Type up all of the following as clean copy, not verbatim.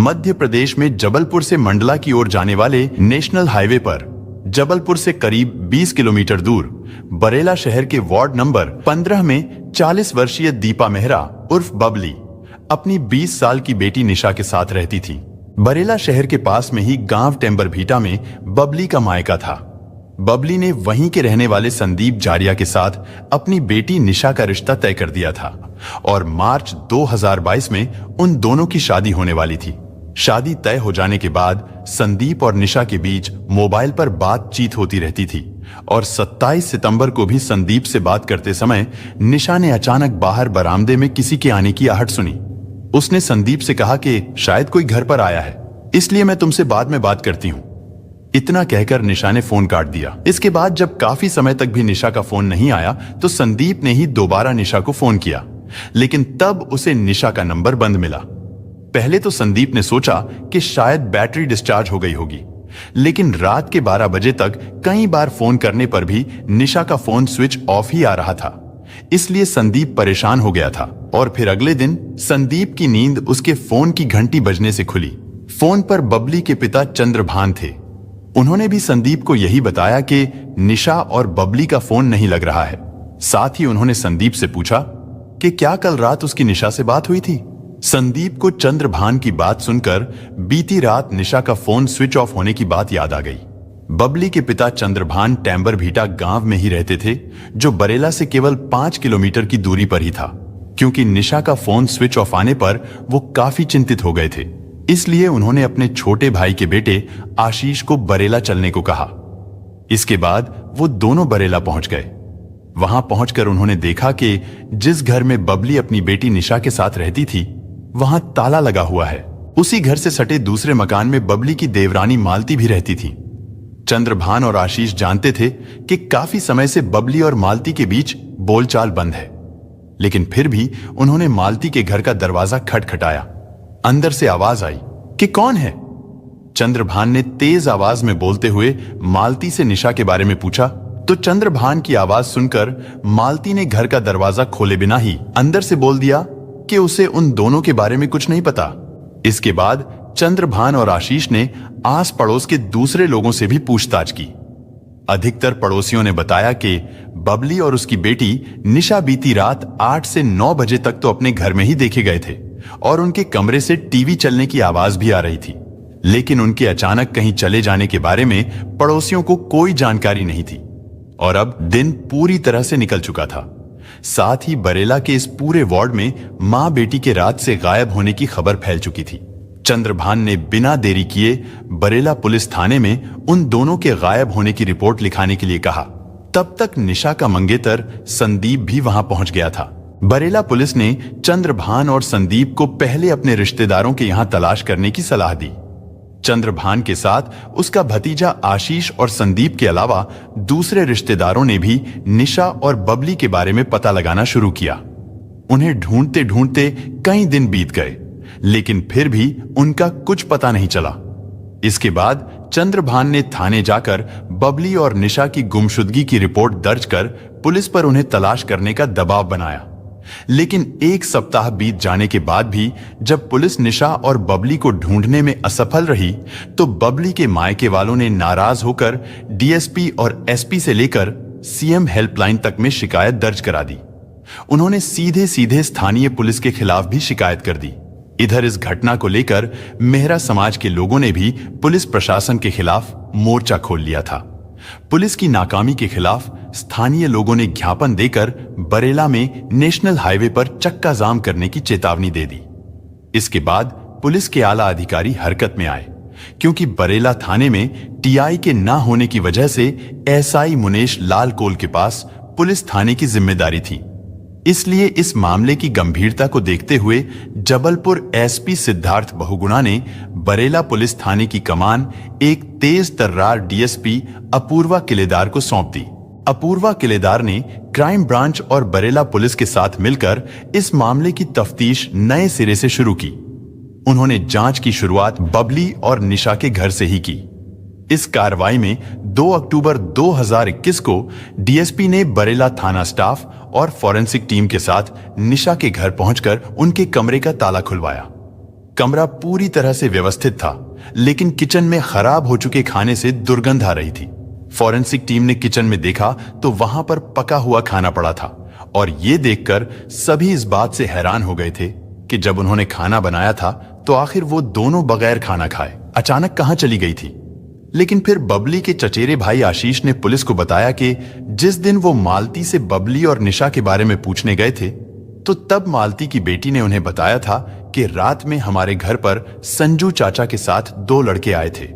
मध्य प्रदेश में जबलपुर से मंडला की ओर जाने वाले नेशनल हाईवे पर जबलपुर से करीब 20 किलोमीटर दूर बरेला शहर के वार्ड नंबर 15 में 40 वर्षीय दीपा मेहरा उर्फ बबली अपनी 20 साल की बेटी निशा के साथ रहती थी। बरेला शहर के पास में ही गांव टेम्बरभीटा में बबली का मायका था। बबली ने वहीं के रहने वाले संदीप जारिया के साथ अपनी बेटी निशा का रिश्ता तय कर दिया था और मार्च 2022 में उन दोनों की शादी होने वाली थी। शादी तय हो जाने के बाद संदीप और निशा के बीच मोबाइल पर बातचीत होती रहती थी और 27 सितंबर को भी संदीप से बात करते समय निशा ने अचानक बाहर बरामदे में किसी के आने की आहट सुनी। उसने संदीप से कहा कि शायद कोई घर पर आया है, इसलिए मैं तुमसे बाद में बात करती हूँ। इतना कहकर निशा ने फोन काट दिया। इसके बाद जब काफी समय तक भी निशा का फोन नहीं आया तो संदीप ने ही दोबारा निशा को फोन किया, लेकिन तब उसे निशा का नंबर बंद मिला। पहले तो संदीप ने सोचा कि शायद बैटरी डिस्चार्ज हो गई होगी, लेकिन रात के 12 बजे तक कई बार फोन करने पर भी निशा का फोन स्विच ऑफ ही आ रहा था। इसलिए संदीप परेशान हो गया था और फिर अगले दिन संदीप की नींद उसके फोन की घंटी बजने से खुली। फोन पर बबली के पिता चंद्रभान थे। उन्होंने भी संदीप को यही बताया कि निशा और बबली का फोन नहीं लग रहा है। साथ ही उन्होंने संदीप से पूछा कि क्या कल रात उसकी निशा से बात हुई थी। संदीप को चंद्रभान की बात सुनकर बीती रात निशा का फोन स्विच ऑफ होने की बात याद आ गई। बबली के पिता चंद्रभान टेम्बरभीटा गांव में ही रहते थे, जो बरेला से केवल 5 किलोमीटर की दूरी पर ही था। क्योंकि निशा का फोन स्विच ऑफ आने पर वो काफी चिंतित हो गए थे, इसलिए उन्होंने अपने छोटे भाई के बेटे आशीष को बरेला चलने को कहा। इसके बाद वो दोनों बरेला पहुंच गए। वहां पहुंचकर उन्होंने देखा कि जिस घर में बबली अपनी बेटी निशा के साथ रहती थी वहां ताला लगा हुआ है। उसी घर से सटे दूसरे मकान में बबली की देवरानी मालती भी रहती थी। चंद्रभान और आशीष जानते थे कि काफी समय से बबली और मालती के बीच बोलचाल बंद है, लेकिन फिर भी उन्होंने मालती के घर का दरवाजा खटखटाया। अंदर से आवाज आई कि कौन है। चंद्रभान ने तेज आवाज में बोलते हुए मालती से निशा के बारे में पूछा तो चंद्रभान की आवाज सुनकर मालती ने घर का दरवाजा खोले बिना ही अंदर से बोल दिया कि उसे उन दोनों के बारे में कुछ नहीं पता। इसके बाद चंद्रभान और आशीष ने आस पड़ोस के दूसरे लोगों से भी पूछताछ की। अधिकतर पड़ोसियों ने बताया कि बबली और उसकी बेटी निशा बीती रात 8 से 9 बजे तक तो अपने घर में ही देखे गए थे और उनके कमरे से टीवी चलने की आवाज भी आ रही थी, लेकिन उनके अचानक कहीं चले जाने के बारे में पड़ोसियों को कोई जानकारी नहीं थी। और अब दिन पूरी तरह से निकल चुका था। साथ ही बरेला के इस पूरे वार्ड में मां बेटी के रात से गायब होने की खबर फैल चुकी थी। चंद्रभान ने बिना देरी किए बरेला पुलिस थाने में उन दोनों के गायब होने की रिपोर्ट लिखाने के लिए कहा। तब तक निशा का मंगेतर संदीप भी वहां पहुंच गया था। बरेला पुलिस ने चंद्रभान और संदीप को पहले अपने रिश्तेदारों के यहां तलाश करने की सलाह दी। चंद्रभान के साथ उसका भतीजा आशीष और संदीप के अलावा दूसरे रिश्तेदारों ने भी निशा और बबली के बारे में पता लगाना शुरू किया। उन्हें ढूंढते ढूंढते कई दिन बीत गए, लेकिन फिर भी उनका कुछ पता नहीं चला। इसके बाद चंद्रभान ने थाने जाकर बबली और निशा की गुमशुदगी की रिपोर्ट दर्ज कर पुलिस पर उन्हें तलाश करने का दबाव बनाया। लेकिन 1 सप्ताह बीत जाने के बाद भी जब पुलिस निशा और बबली को ढूंढने में असफल रही तो बबली के मायके वालों ने नाराज होकर डीएसपी और एसपी से लेकर सीएम हेल्पलाइन तक में शिकायत दर्ज करा दी। उन्होंने सीधे सीधे स्थानीय पुलिस के खिलाफ भी शिकायत कर दी। इधर इस घटना को लेकर मेहरा समाज के लोगों ने भी पुलिस प्रशासन के खिलाफ मोर्चा खोल लिया था। पुलिस की नाकामी के खिलाफ स्थानीय लोगों ने ज्ञापन देकर बरेला में नेशनल हाईवे पर चक्का जाम करने की चेतावनी दे दी। इसके बाद पुलिस के आला अधिकारी हरकत में आए, क्योंकि बरेला थाने में टीआई के ना होने की वजह से एसआई मुनेश लाल कोल के पास पुलिस थाने की जिम्मेदारी थी। इसलिए इस मामले की गंभीरता को देखते हुए जबलपुर एसपी सिद्धार्थ बहुगुणा ने बरेला पुलिस थाने की कमान एक तेज तर्रार डीएसपी अपूर्वा किलेदार को सौंप दी। अपूर्वा किलेदार ने क्राइम ब्रांच और बरेला पुलिस के साथ मिलकर इस मामले की तफ्तीश नए सिरे से शुरू की। उन्होंने जांच की शुरुआत बबली और निशा के घर से ही की। इस कार्रवाई में 2 अक्टूबर 2021 को डीएसपी ने बरेला थाना स्टाफ और फॉरेंसिक टीम के साथ निशा के घर पहुंचकर उनके कमरे का ताला खुलवाया। कमरा पूरी तरह से व्यवस्थित था, लेकिन किचन में खराब हो चुके खाने से दुर्गंध आ रही थी। फॉरेंसिक टीम ने किचन में देखा तो वहां पर पका हुआ खाना पड़ा था, और ये देखकर सभी इस बात से हैरान हो गए थे कि जब उन्होंने खाना बनाया था तो आखिर वो दोनों बगैर खाना खाए अचानक कहां चली गई थी। लेकिन फिर बबली के चचेरे भाई आशीष ने पुलिस को बताया कि जिस दिन वो मालती से बबली और निशा के बारे में पूछने गए थे, तो तब मालती की बेटी ने उन्हें बताया था कि रात में हमारे घर पर संजू चाचा के साथ 2 लड़के आए थे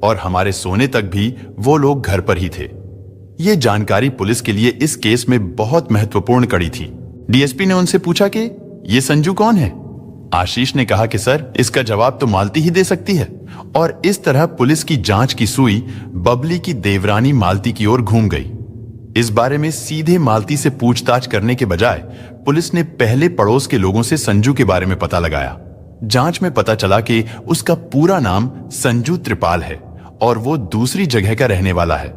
और हमारे सोने तक भी वो लोग घर पर ही थे। ये जानकारी पुलिस के लिए इस केस में बहुत महत्वपूर्ण कड़ी थी। डीएसपी ने उनसे पूछा कि ये संजू कौन है? आशीष ने कहा कि सर, इसका जवाब तो मालती ही दे सकती है। और इस तरह पुलिस की जांच की सुई बबली की देवरानी मालती की ओर घूम गई। इस बारे में सीधे मालती से पूछताछ करने के बजाय पुलिस ने पहले पड़ोस के लोगों से संजू के बारे में पता लगाया। जांच में पता चला कि उसका पूरा नाम संजू त्रिपाल है और वो दूसरी जगह का रहने वाला है,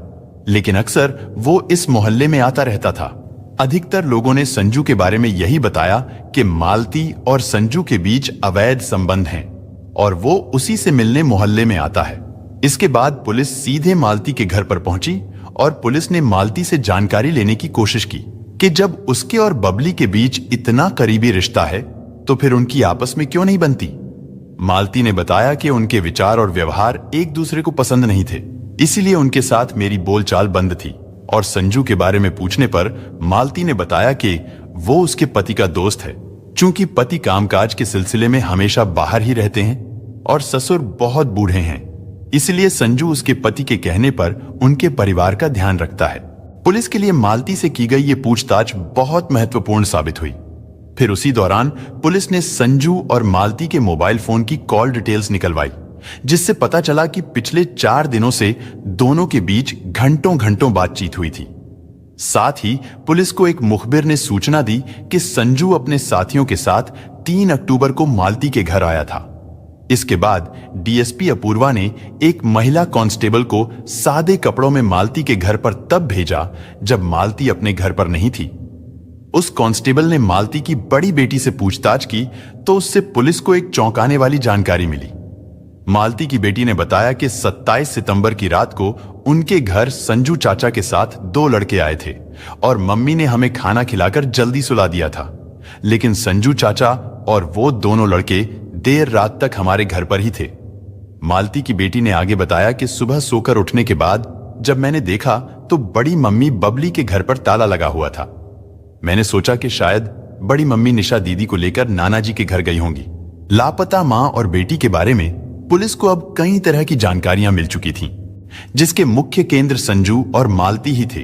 लेकिन अक्सर वो इस मोहल्ले में आता रहता था। अधिकतर लोगों ने संजू के बारे में यही बताया कि मालती और संजू के बीच अवैध संबंध हैं और वो उसी से मिलने मोहल्ले में आता है। इसके बाद पुलिस सीधे मालती के घर पर पहुंची और पुलिस ने मालती से जानकारी लेने की कोशिश की कि जब उसके और बबली के बीच इतना करीबी रिश्ता है तो फिर उनकी आपस में क्यों नहीं बनती। मालती ने बताया कि उनके विचार और व्यवहार एक दूसरे को पसंद नहीं थे, इसीलिए उनके साथ मेरी बोलचाल बंद थी। और संजू के बारे में पूछने पर मालती ने बताया कि वो उसके पति का दोस्त है। चूंकि पति कामकाज के सिलसिले में हमेशा बाहर ही रहते हैं और ससुर बहुत बूढ़े हैं, इसलिए संजू उसके पति के कहने पर उनके परिवार का ध्यान रखता है। पुलिस के लिए मालती से की गई ये पूछताछ बहुत महत्वपूर्ण साबित हुई। फिर उसी दौरान पुलिस ने संजू और मालती के मोबाइल फोन की कॉल डिटेल्स निकलवाई, जिससे पता चला कि पिछले 4 दिनों से दोनों के बीच घंटों घंटों बातचीत हुई थी। साथ ही पुलिस को एक मुखबिर ने सूचना दी कि संजू अपने साथियों के साथ 3 अक्टूबर को मालती के घर आया था। इसके बाद डीएसपी अपूर्वा ने एक महिला कांस्टेबल को सादे कपड़ों में मालती के घर पर तब भेजा जब मालती अपने घर पर नहीं थी। उस कांस्टेबल ने मालती की बड़ी बेटी से पूछताछ की तो उससे पुलिस को एक चौंकाने वाली जानकारी मिली। मालती की बेटी ने बताया कि 27 सितंबर की रात को उनके घर संजू चाचा के साथ 2 लड़के आए थे और मम्मी ने हमें खाना खिलाकर जल्दी सुला दिया था, लेकिन संजू चाचा और वो दोनों लड़के देर रात तक हमारे घर पर ही थे। मालती की बेटी ने आगे बताया कि सुबह सोकर उठने के बाद जब मैंने देखा तो बड़ी मम्मी बबली के घर पर ताला लगा हुआ था। मैंने सोचा कि शायद बड़ी मम्मी निशा दीदी को लेकर नाना जी के घर गई होंगी। लापता मां और बेटी के बारे में पुलिस को अब कई तरह की जानकारियां मिल चुकी थीं, जिसके मुख्य केंद्र संजू और मालती ही थे।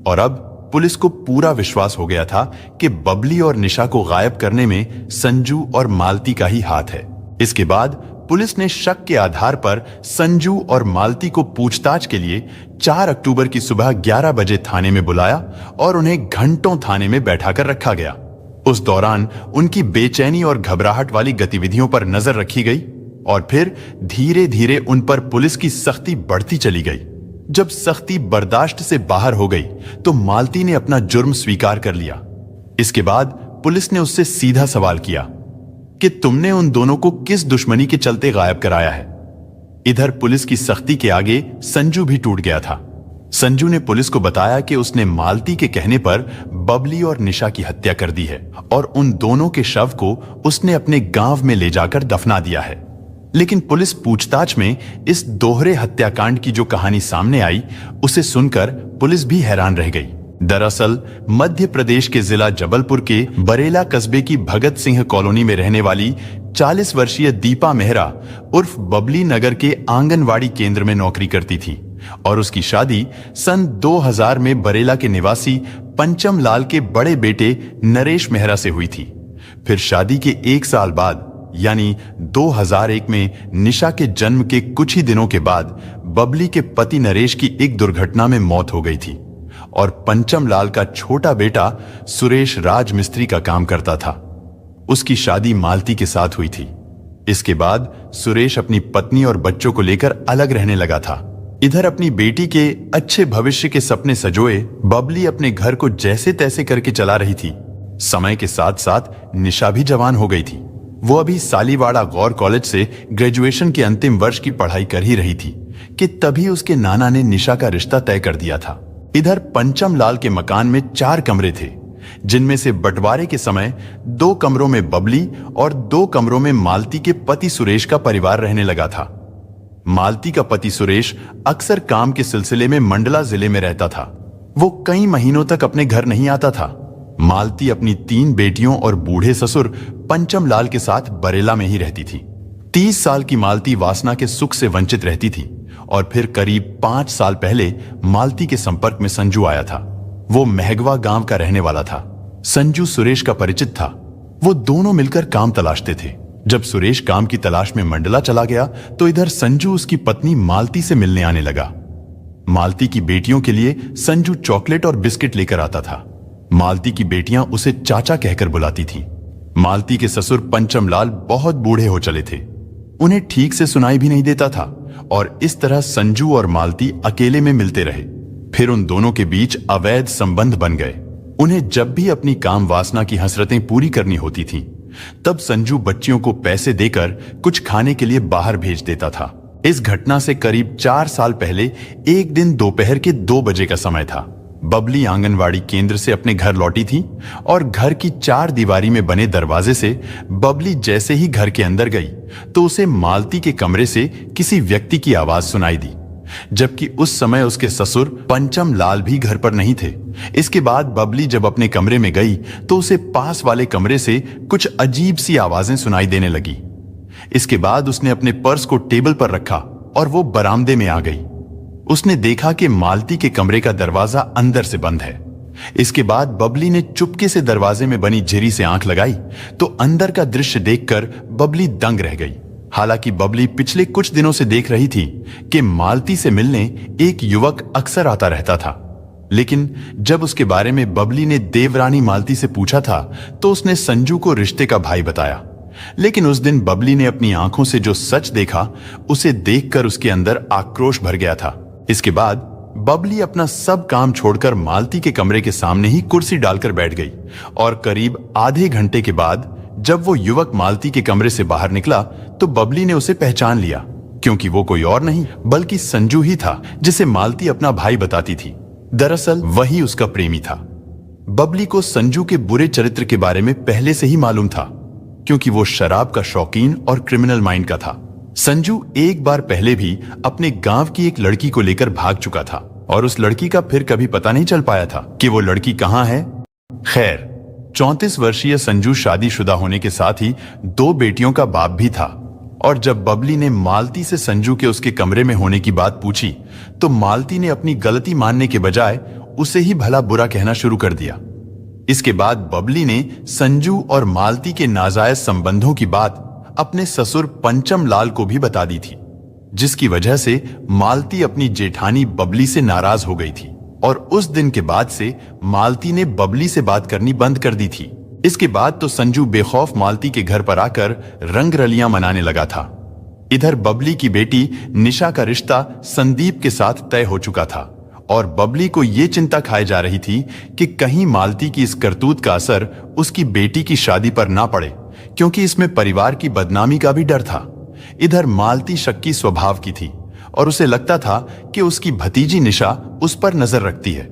और अब पुलिस को पूरा विश्वास हो गया था कि बबली और निशा को गायब करने में संजू और मालती का ही हाथ है। इसके बाद पुलिस ने शक के आधार पर संजू और मालती को पूछताछ के लिए 4 अक्टूबर की सुबह 11 बजे थाने में बुलाया और उन्हें घंटों थाने में बैठाकर रखा गया। उस दौरान उनकी बेचैनी और घबराहट वाली गतिविधियों पर नजर रखी गई और फिर धीरे धीरे उन पर पुलिस की सख्ती बढ़ती चली गई। जब सख्ती बर्दाश्त से बाहर हो गई तो मालती ने अपना जुर्म स्वीकार कर लिया। इसके बाद पुलिस ने उससे सीधा सवाल किया कि तुमने उन दोनों को किस दुश्मनी के चलते गायब कराया है। इधर पुलिस की सख्ती के आगे संजू भी टूट गया था। संजू ने पुलिस को बताया कि उसने मालती के कहने पर बबली और निशा की हत्या कर दी है और उन दोनों के शव को उसने अपने गांव में ले जाकर दफना दिया है। लेकिन पुलिस पूछताछ में इस दोहरे हत्याकांड की जो कहानी सामने आई, उसे सुनकर पुलिस भी हैरान रह गई। दरअसल मध्य प्रदेश के जिला जबलपुर के बरेला कस्बे की भगत सिंह कॉलोनी में रहने वाली 40 वर्षीय दीपा मेहरा उर्फ बबली नगर के आंगनवाड़ी केंद्र में नौकरी करती थी और उसकी शादी सन 2000 में बरेला के निवासी पंचम लाल के बड़े बेटे नरेश मेहरा से हुई थी। फिर शादी के 1 साल बाद यानी 2001 में निशा के जन्म के कुछ ही दिनों के बाद बबली के पति नरेश की एक दुर्घटना में मौत हो गई थी और पंचम लाल का छोटा बेटा सुरेश राजमिस्त्री का काम करता था। उसकी शादी मालती के साथ हुई थी। इसके बाद सुरेश अपनी पत्नी और बच्चों को लेकर अलग रहने लगा था। इधर अपनी बेटी के अच्छे भविष्य के सपने सजोए बबली अपने घर को जैसे तैसे करके चला रही थी। समय के साथ साथ निशा भी जवान हो गई थी। वो अभी सालीवाड़ा गौर कॉलेज से ग्रेजुएशन के अंतिम वर्ष की पढ़ाई कर ही रही थी कि तभी उसके नाना ने निशा का रिश्ता तय कर दिया था। इधर पंचम लाल के मकान में 4 कमरे थे, जिनमें से बंटवारे के समय 2 कमरों में बबली और 2 कमरों में मालती के पति सुरेश का परिवार रहने लगा था। मालती का पति सुरेश अक्सर काम के सिलसिले में मंडला जिले में रहता था। वो कई महीनों तक अपने घर नहीं आता था। मालती अपनी 3 बेटियों और बूढ़े ससुर पंचम लाल के साथ बरेला में ही रहती थी। 30 साल की मालती वासना के सुख से वंचित रहती थी और फिर करीब 5 साल पहले मालती के संपर्क में संजू आया था। वो महगवा गांव का रहने वाला था। संजू सुरेश का परिचित था। वो दोनों मिलकर काम तलाशते थे। जब सुरेश काम की तलाश में मंडला चला गया तो इधर संजू उसकी पत्नी मालती से मिलने आने लगा। मालती की बेटियों के लिए संजू चॉकलेट और बिस्किट लेकर आता था। मालती की बेटियां उसे चाचा कहकर बुलाती थीं। मालती के ससुर पंचम लाल बहुत बूढ़े हो चले थे। उन्हें ठीक से सुनाई भी नहीं देता था और इस तरह संजू और मालती अकेले में मिलते रहे। फिर उन दोनों के बीच अवैध संबंध बन गए। उन्हें जब भी अपनी काम वासना की हसरतें पूरी करनी होती थीं, तब संजू बच्चियों को पैसे देकर कुछ खाने के लिए बाहर भेज देता था। इस घटना से करीब 4 साल पहले एक दिन दोपहर के 2 बजे का समय था। बबली आंगनवाड़ी केंद्र से अपने घर लौटी थी और घर की 4 दीवारी में बने दरवाजे से बबली जैसे ही घर के अंदर गई तो उसे मालती के कमरे से किसी व्यक्ति की आवाज सुनाई दी, जबकि उस समय उसके ससुर पंचम लाल भी घर पर नहीं थे। इसके बाद बबली जब अपने कमरे में गई तो उसे पास वाले कमरे से कुछ अजीब सी आवाजें सुनाई देने लगी। इसके बाद उसने अपने पर्स को टेबल पर रखा और वो बरामदे में आ गई। उसने देखा कि मालती के कमरे का दरवाजा अंदर से बंद है। इसके बाद बबली ने चुपके से दरवाजे में बनी झिरी से आंख लगाई तो अंदर का दृश्य देखकर बबली दंग रह गई। हालांकि बबली पिछले कुछ दिनों से देख रही थी कि मालती से मिलने एक युवक अक्सर आता रहता था, लेकिन जब उसके बारे में बबली ने देवरानी मालती से पूछा था तो उसने संजू को रिश्ते का भाई बताया। लेकिन उस दिन बबली ने अपनी आंखों से जो सच देखा उसे देखकर उसके अंदर आक्रोश भर गया था। इसके बाद बबली अपना सब काम छोड़कर मालती के कमरे के सामने ही कुर्सी डालकर बैठ गई और करीब आधे घंटे के बाद जब वो युवक मालती के कमरे से बाहर निकला तो बबली ने उसे पहचान लिया, क्योंकि वो कोई और नहीं बल्कि संजू ही था जिसे मालती अपना भाई बताती थी। दरअसल वही उसका प्रेमी था। बबली को संजू के बुरे चरित्र के बारे में पहले से ही मालूम था, क्योंकि वो शराब का शौकीन और क्रिमिनल माइंड का था। संजू एक बार पहले भी अपने गांव की एक लड़की को लेकर भाग चुका था और उस लड़की का फिर कभी पता नहीं चल पाया था कि वो लड़की कहां है। खैर, 34 वर्षीय संजू शादीशुदा होने के साथ ही 2 बेटियों का बाप भी था और जब बबली ने मालती से संजू के उसके कमरे में होने की बात पूछी तो मालती ने अपनी गलती मानने के बजाय उसे ही भला बुरा कहना शुरू कर दिया। इसके बाद बबली ने संजू और मालती के नाजायज संबंधों की बात अपने ससुर पंचम लाल को भी बता दी थी, जिसकी वजह से मालती अपनी जेठानी बबली से नाराज हो गई थी और उस दिन के बाद से मालती ने बबली से बात करनी बंद कर दी थी। इसके बाद तो संजू बेखौफ मालती के घर पर आकर रंगरलियां मनाने लगा था। इधर बबली की बेटी निशा का रिश्ता संदीप के साथ तय हो चुका था और बबली को यह चिंता खाए जा रही थी कि कहीं मालती की इस करतूत का असर उसकी बेटी की शादी पर ना पड़े, क्योंकि इसमें परिवार की बदनामी का भी डर था। इधर मालती शक्की स्वभाव की थी और उसे लगता था कि उसकी भतीजी निशा उस पर नजर रखती है।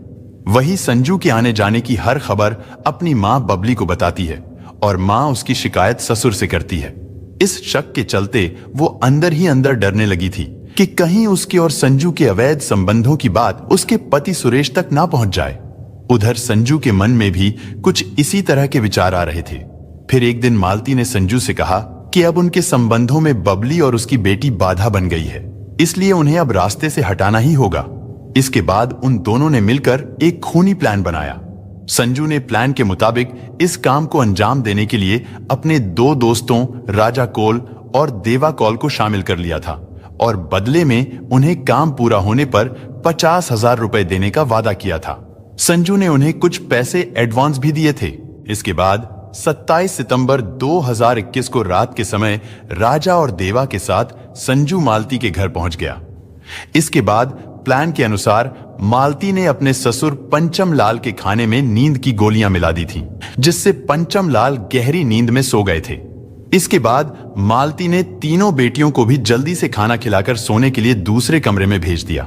वही संजू के आने जाने की हर खबर अपनी मां बबली को बताती है और मां उसकी शिकायत ससुर से करती है। इस शक के चलते वो अंदर ही अंदर डरने लगी थी कि कहीं उसके और संजू के अवैध संबंधों की बात उसके पति सुरेश तक ना पहुंच जाए। उधर संजू के मन में भी कुछ इसी तरह के विचार आ रहे थे। फिर एक दिन मालती ने संजू से कहा कि अब उनके संबंधों में बबली और उसकी बेटी बाधा बन गई है, इसलिए उन्हें अब रास्ते से हटाना ही होगा। इसके बाद उन दोनों ने मिलकर एक खूनी प्लान बनाया। संजू ने प्लान के मुताबिक इस काम को अंजाम देने के लिए अपने 2 दोस्तों राजा कोल और देवा कौल को शामिल कर लिया था और बदले में उन्हें काम पूरा होने पर 50,000 रुपए देने का वादा किया था। संजू ने उन्हें कुछ पैसे एडवांस भी दिए थे। इसके बाद 27 सितंबर 2021 को रात के समय राजा और देवा के साथ संजू मालती के घर पहुंच गया। इसके बाद प्लान के अनुसार मालती ने अपने ससुर पंचम लाल के खाने में नींद की गोलियां मिला दी थीं, जिससे पंचम लाल गहरी नींद में सो गए थे। इसके बाद मालती ने तीनों बेटियों को भी जल्दी से खाना खिलाकर सोने के लिए दूसरे कमरे में भेज दिया।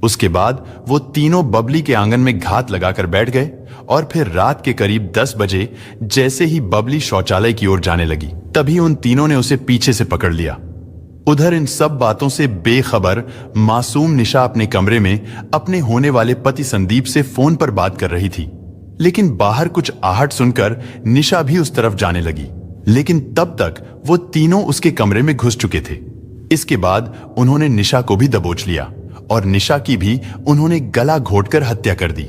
उसके बाद वो तीनों बबली के आंगन में घात लगाकर बैठ गए और फिर रात के करीब 10 बजे जैसे ही बबली शौचालय की ओर जाने लगी, तभी उन तीनों ने उसे पीछे से पकड़ लिया। उधर इन सब बातों से बेखबर मासूम निशा अपने कमरे में अपने होने वाले पति संदीप से फोन पर बात कर रही थी, लेकिन बाहर कुछ आहट सुनकर निशा भी उस तरफ जाने लगी, लेकिन तब तक वो तीनों उसके कमरे में घुस चुके थे। इसके बाद उन्होंने निशा को भी दबोच लिया और निशा की भी उन्होंने गला घोंटकर हत्या कर दी।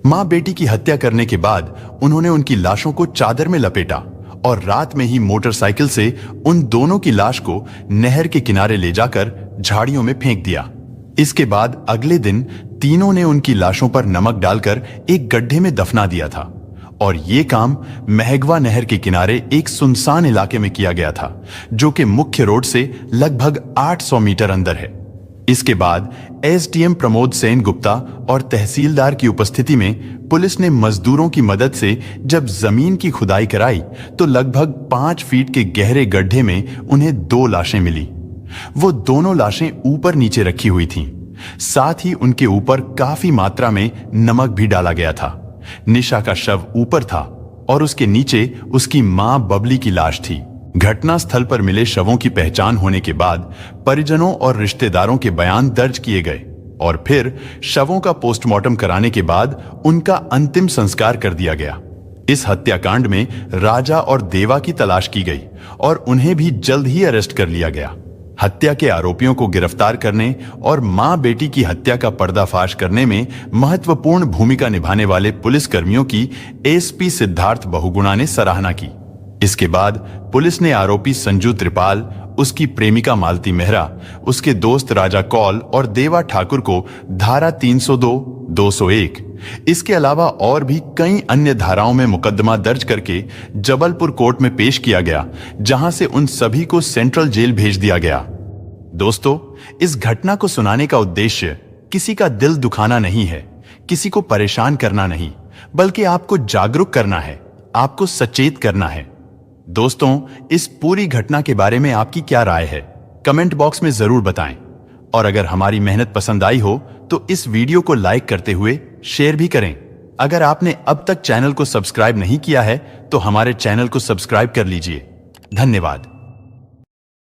मां बेटी की हत्या करने के बाद उन्होंने उनकी लाशों को चादर में लपेटा और रात में ही मोटरसाइकिल से उन दोनों की लाश को नहर के किनारे ले जाकर झाड़ियों में फेंक दिया। इसके बाद अगले दिन तीनों ने उनकी लाशों पर नमक डालकर एक गड्ढे में दफना दिया था और ये काम महगवा नहर के किनारे एक सुनसान इलाके में किया गया था, जो कि मुख्य रोड से लगभग 800 मीटर अंदर है। इसके बाद एसडीएम प्रमोद सेन गुप्ता और तहसीलदार की उपस्थिति में पुलिस ने मजदूरों की मदद से जब जमीन की खुदाई कराई तो लगभग 5 फीट के गहरे गड्ढे में उन्हें 2 लाशें मिली। वो दोनों लाशें ऊपर नीचे रखी हुई थीं। साथ ही उनके ऊपर काफी मात्रा में नमक भी डाला गया था। निशा का शव ऊपर था और उसके नीचे उसकी मां बबली की लाश थी। घटना स्थल पर मिले शवों की पहचान होने के बाद परिजनों और रिश्तेदारों के बयान दर्ज किए गए और फिर शवों का पोस्टमार्टम कराने के बाद उनका अंतिम संस्कार कर दिया गया। इस हत्याकांड में राजा और देवा की तलाश की गई और उन्हें भी जल्द ही अरेस्ट कर लिया गया। हत्या के आरोपियों को गिरफ्तार करने और मां बेटी की हत्या का पर्दाफाश करने में महत्वपूर्ण भूमिका निभाने वाले पुलिसकर्मियों की एसपी सिद्धार्थ बहुगुणा ने सराहना की। इसके बाद पुलिस ने आरोपी संजू त्रिपाल, उसकी प्रेमिका मालती मेहरा, उसके दोस्त राजा कौल और देवा ठाकुर को धारा 302, 201, इसके अलावा और भी कई अन्य धाराओं में मुकदमा दर्ज करके जबलपुर कोर्ट में पेश किया गया, जहां से उन सभी को सेंट्रल जेल भेज दिया गया। दोस्तों, इस घटना को सुनाने का उद्देश्य किसी का दिल दुखाना नहीं है, किसी को परेशान करना नहीं, बल्कि आपको जागरूक करना है, आपको सचेत करना है। दोस्तों, इस पूरी घटना के बारे में आपकी क्या राय है, कमेंट बॉक्स में जरूर बताएं। और अगर हमारी मेहनत पसंद आई हो तो इस वीडियो को लाइक करते हुए शेयर भी करें। अगर आपने अब तक चैनल को सब्सक्राइब नहीं किया है तो हमारे चैनल को सब्सक्राइब कर लीजिए। धन्यवाद।